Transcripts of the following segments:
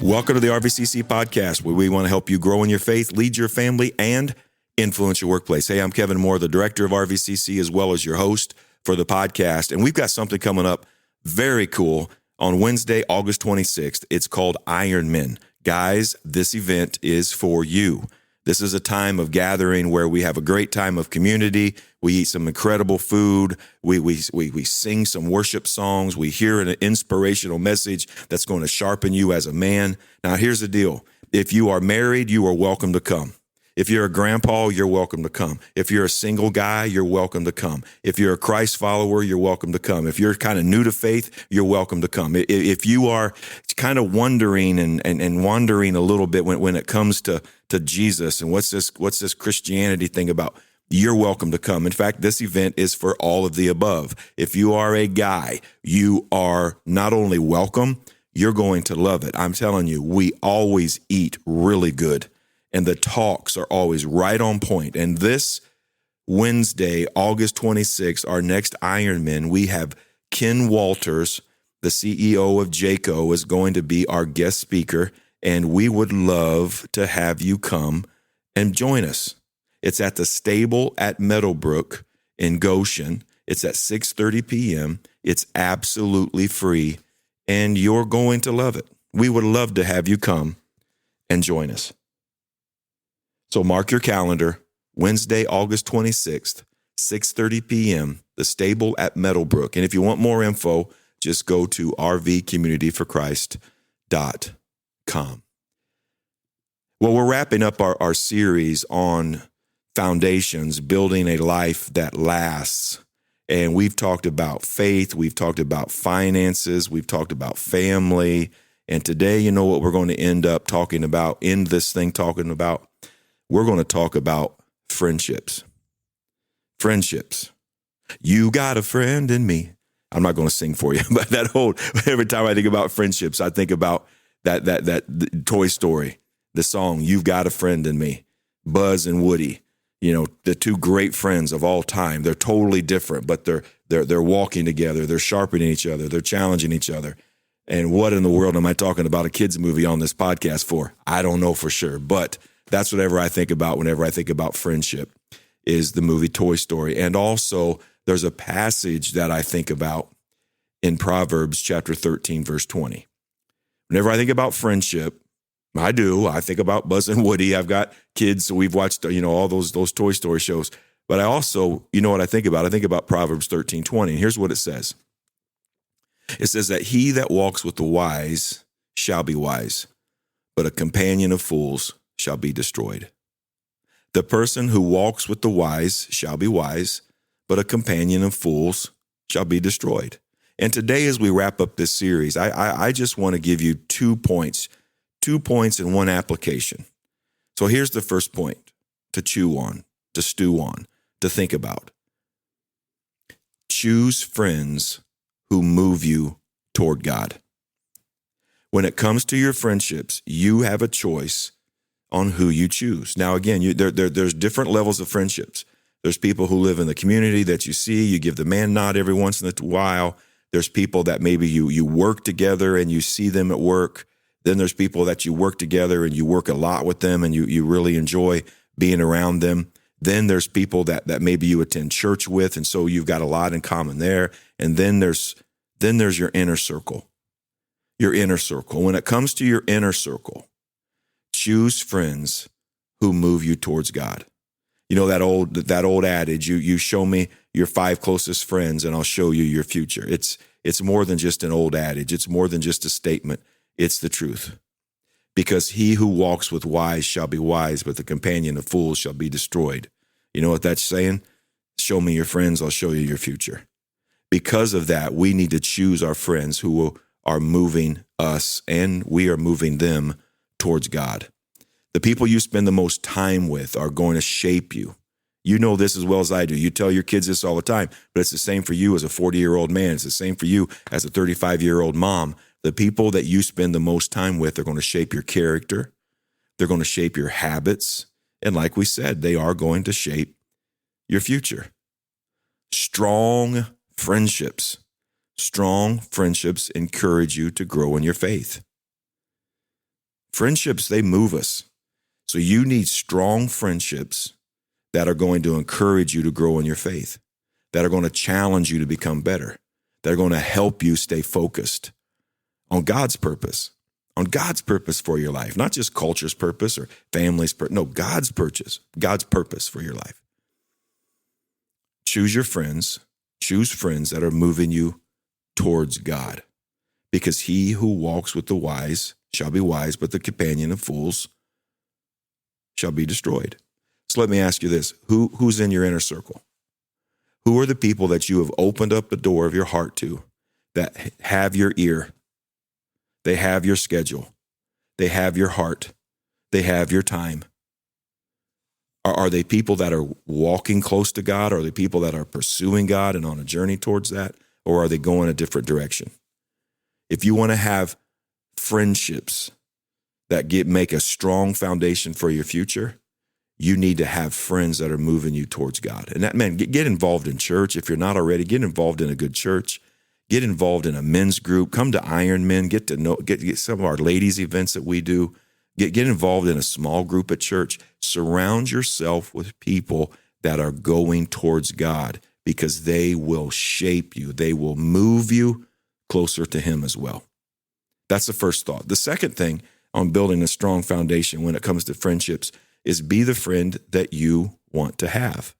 Welcome to the RVCC podcast, where we want to help you grow in your faith, lead your family, and influence your workplace. Hey, I'm Kevin Moore, the director of RVCC, as well as your host for the podcast. And we've got something coming up very cool on Wednesday, August 26th. It's called Iron Men. Guys, this event is for you. This is a time of gathering where we have a great time of community. We eat some incredible food. We sing some worship songs. We hear an inspirational message that's going to sharpen you as a man. Now, here's the deal. If you are married, you are welcome to come. If you're a grandpa, you're welcome to come. If you're a single guy, you're welcome to come. If you're a Christ follower, you're welcome to come. If you're kind of new to faith, you're welcome to come. If you are kind of wondering and wandering a little bit when it comes to Jesus and what's this Christianity thing about, you're welcome to come. In fact, this event is for all of the above. If you are a guy, you are not only welcome, you're going to love it. I'm telling you, we always eat really good. And the talks are always right on point. And this Wednesday, August 26th, our next Ironman, we have Ken Walters, the CEO of Jayco, is going to be our guest speaker. And we would love to have you come and join us. It's at the Stable at Meadowbrook in Goshen. It's at 6:30 p.m. It's absolutely free, and you're going to love it. We would love to have you come and join us. So mark your calendar, Wednesday, August 26th, 6:30 p.m., the Stable at Meadowbrook. And if you want more info, just go to rvcommunityforchrist.com. Well, we're wrapping up our series on foundations, building a life that lasts. And we've talked about faith, we've talked about finances, we've talked about family. And today, you know what we're going to end this thing talking about? We're going to talk about friendships. Friendships. You got a friend in me. I'm not going to sing for you, but every time I think about friendships, I think about that Toy Story, the song, You've Got a Friend in Me, Buzz and Woody, you know, the two great friends of all time. They're totally different, but they're walking together. They're sharpening each other. They're challenging each other. And what in the world am I talking about a kids movie on this podcast for? I don't know for sure, but that's whatever I think about whenever I think about friendship is the movie Toy Story. And also there's a passage that I think about in Proverbs chapter 13, verse 20. Whenever I think about friendship, I think about Buzz and Woody. I've got kids, so we've watched, all those Toy Story shows. But I also, what I think about? I think about Proverbs 13:20. And here's what it says. It says that he that walks with the wise shall be wise, but a companion of fools shall be destroyed. The person who walks with the wise shall be wise, but a companion of fools shall be destroyed. And today, as we wrap up this series, I just want to give you 2 points and one application. So here's the first point to chew on, to stew on, to think about. Choose friends who move you toward God. When it comes to your friendships, you have a choice on who you choose. Now, again, there's different levels of friendships. There's people who live in the community that you see, you give the man nod every once in a while. There's people that maybe you work together and you see them at work. Then there's people that you work together and you work a lot with them and you really enjoy being around them. Then there's people that maybe you attend church with, and so you've got a lot in common there. And then there's your inner circle. Your inner circle. When it comes to your inner circle, choose friends who move you towards God. You know that old adage, you show me your 5 closest friends and I'll show you your future. It's more than just an old adage. It's more than just a statement. It's the truth. Because he who walks with wise shall be wise, but the companion of fools shall be destroyed. You know what that's saying? Show me your friends, I'll show you your future. Because of that, we need to choose our friends who are moving us and we are moving them towards God. The people you spend the most time with are going to shape you. You know this as well as I do. You tell your kids this all the time, but it's the same for you as a 40-year-old man. It's the same for you as a 35-year-old mom. The people that you spend the most time with are going to shape your character. They're going to shape your habits. And like we said, they are going to shape your future. Strong friendships encourage you to grow in your faith. Friendships, they move us. So you need strong friendships that are going to encourage you to grow in your faith, that are going to challenge you to become better, that are going to help you stay focused on God's purpose for your life, not just culture's purpose or family's purpose. No, God's purpose for your life. Choose your friends. Choose friends that are moving you towards God, because he who walks with the wise shall be wise, but the companion of fools shall be destroyed. So let me ask you this. Who's in your inner circle? Who are the people that you have opened up the door of your heart to, that have your ear? They have your schedule. They have your heart. They have your time. Are they people that are walking close to God? Are they people that are pursuing God and on a journey towards that? Or are they going a different direction? If you want to have friendships that make a strong foundation for your future, you need to have friends that are moving you towards God. And that, man, get involved in church. If you're not already, get involved in a good church. Get involved in a men's group. Come to Iron Men. Get some of our ladies' events that we do. Get involved in a small group at church. Surround yourself with people that are going towards God, because they will shape you. They will move you closer to him as well. That's the first thought. The second thing on building a strong foundation when it comes to friendships is be the friend that you want to have.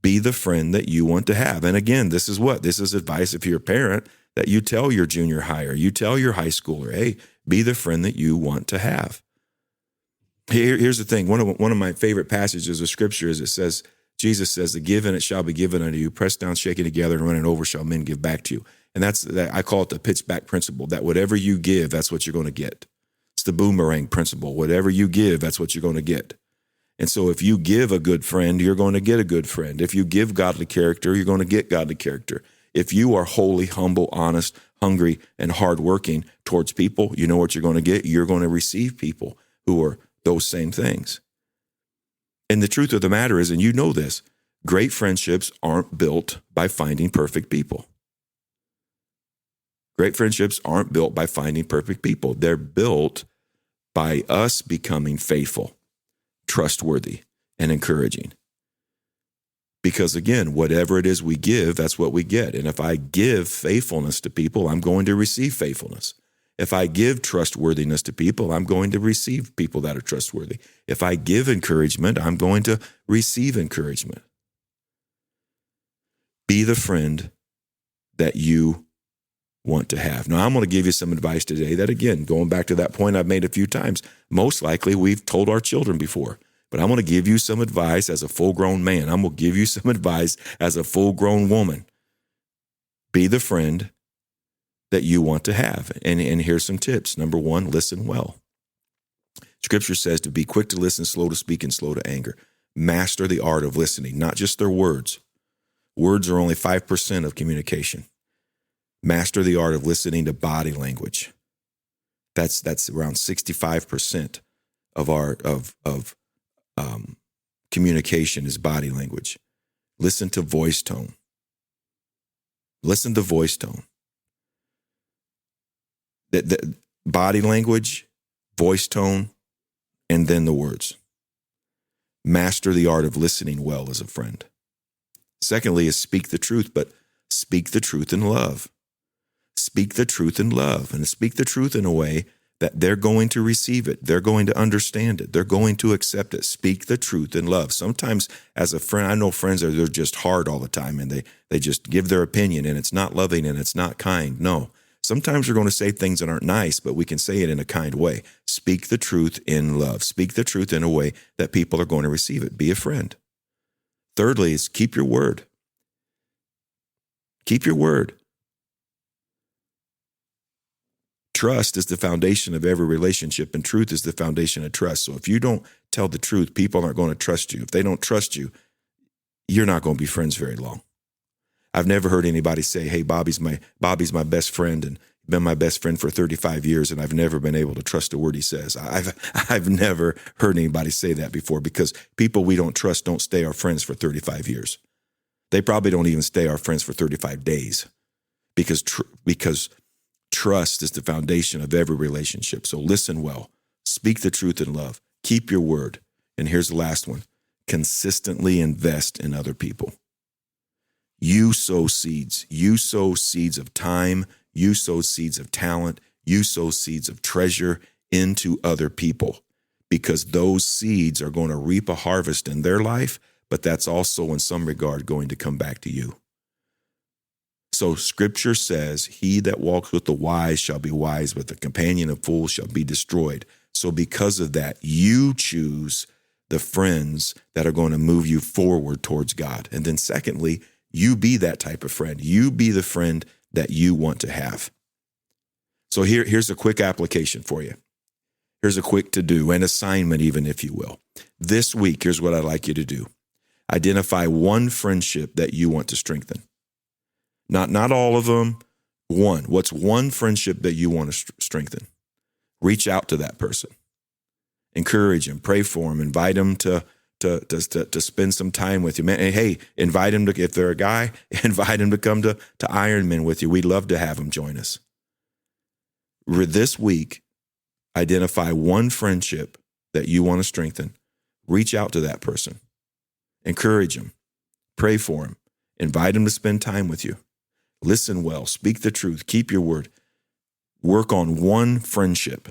Be the friend that you want to have. And again, this is advice if you're a parent, that you tell your junior high or you tell your high schooler, hey, be the friend that you want to have. Here's the thing. One of my favorite passages of scripture is Jesus says, "Give and it shall be given unto you. Pressed down, shaken together, and running over shall men give back to you." And I call it the pitch back principle, that whatever you give, that's what you're going to get. It's the boomerang principle. Whatever you give, that's what you're going to get. And so if you give a good friend, you're going to get a good friend. If you give godly character, you're going to get godly character. If you are holy, humble, honest, hungry, and hardworking towards people, you know what you're going to get? You're going to receive people who are those same things. And the truth of the matter is, and you know this, great friendships aren't built by finding perfect people. Great friendships aren't built by finding perfect people. They're built by us becoming faithful, trustworthy, and encouraging. Because again, whatever it is we give, that's what we get. And if I give faithfulness to people, I'm going to receive faithfulness. If I give trustworthiness to people, I'm going to receive people that are trustworthy. If I give encouragement, I'm going to receive encouragement. Be the friend that you want to have. Now, I'm going to give you some advice today that, again, going back to that point I've made a few times, most likely we've told our children before, but I'm going to give you some advice as a full-grown man. I'm going to give you some advice as a full-grown woman. Be the friend that you want to have. And here's some tips. Number one, listen well. Scripture says to be quick to listen, slow to speak, and slow to anger. Master the art of listening, not just their words. Words are only 5% of communication. Master the art of listening to body language. That's around 65% of our communication is body language. Listen to voice tone. Listen to voice tone. The body language, voice tone, and then the words. Master the art of listening well as a friend. Secondly is speak the truth, but speak the truth in love. Speak the truth in love, and speak the truth in a way that they're going to receive it. They're going to understand it. They're going to accept it. Speak the truth in love. Sometimes as a friend, I know friends they're just hard all the time, and they just give their opinion, and it's not loving and it's not kind. No. Sometimes we're going to say things that aren't nice, but we can say it in a kind way. Speak the truth in love. Speak the truth in a way that people are going to receive it. Be a friend. Thirdly is keep your word. Keep your word. Trust is the foundation of every relationship, and truth is the foundation of trust. So if you don't tell the truth, people aren't going to trust you. If they don't trust you, you're not going to be friends very long. I've never heard anybody say, hey, Bobby's my best friend and been my best friend for 35 years, and I've never been able to trust a word he says. I've never heard anybody say that before, because people we don't trust don't stay our friends for 35 years. They probably don't even stay our friends for 35 days because trust is the foundation of every relationship. So listen well, speak the truth in love, keep your word. And here's the last one. Consistently invest in other people. You sow seeds. You sow seeds of time. You sow seeds of talent. You sow seeds of treasure into other people, because those seeds are going to reap a harvest in their life, but that's also in some regard going to come back to you. So Scripture says, he that walks with the wise shall be wise, but the companion of fools shall be destroyed. So because of that, you choose the friends that are going to move you forward towards God. And then secondly, you be that type of friend. You be the friend that you want to have. So here's a quick application for you. Here's a quick to-do, an assignment even, if you will. This week, here's what I'd like you to do. Identify one friendship that you want to strengthen. Not all of them, one. What's one friendship that you want to strengthen? Reach out to that person. Encourage him, pray for him, invite him to spend some time with you. Man, hey, invite him to, if they're a guy, invite him to come to Ironman with you. We'd love to have him join us. This week, identify one friendship that you want to strengthen. Reach out to that person. Encourage him. Pray for him. Invite him to spend time with you. Listen well. Speak the truth. Keep your word. Work on one friendship.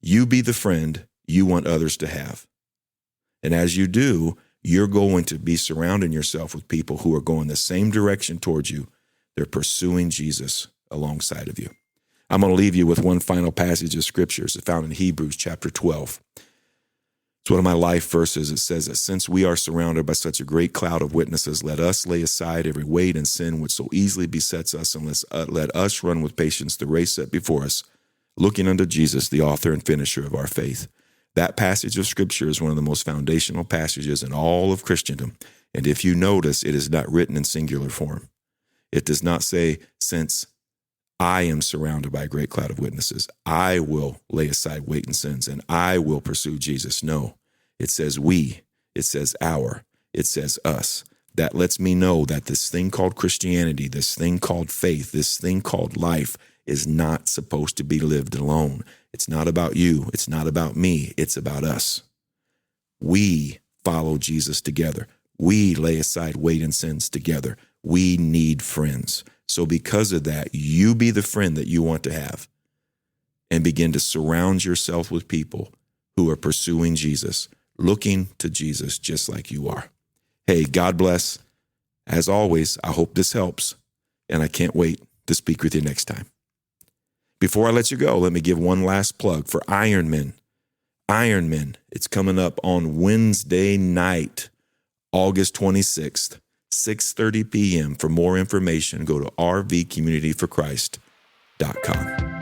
You be the friend you want others to have. And as you do, you're going to be surrounding yourself with people who are going the same direction towards you. They're pursuing Jesus alongside of you. I'm going to leave you with one final passage of scriptures. It's found in Hebrews chapter 12. It's one of my life verses. It says that since we are surrounded by such a great cloud of witnesses, let us lay aside every weight and sin which so easily besets us, and let us run with patience the race set before us, looking unto Jesus, the author and finisher of our faith. That passage of scripture is one of the most foundational passages in all of Christendom. And if you notice, it is not written in singular form. It does not say, since I am surrounded by a great cloud of witnesses, I will lay aside weight and sins, and I will pursue Jesus. No, it says we, it says our, it says us. That lets me know that this thing called Christianity, this thing called faith, this thing called life is not supposed to be lived alone. It's not about you. It's not about me. It's about us. We follow Jesus together. We lay aside weight and sins together. We need friends. So because of that, you be the friend that you want to have and begin to surround yourself with people who are pursuing Jesus, looking to Jesus just like you are. Hey, God bless. As always, I hope this helps, and I can't wait to speak with you next time. Before I let you go, let me give one last plug for Ironman. Ironman, it's coming up on Wednesday night, August 26th. 6:30 p.m. For more information, go to rvcommunityforchrist.com.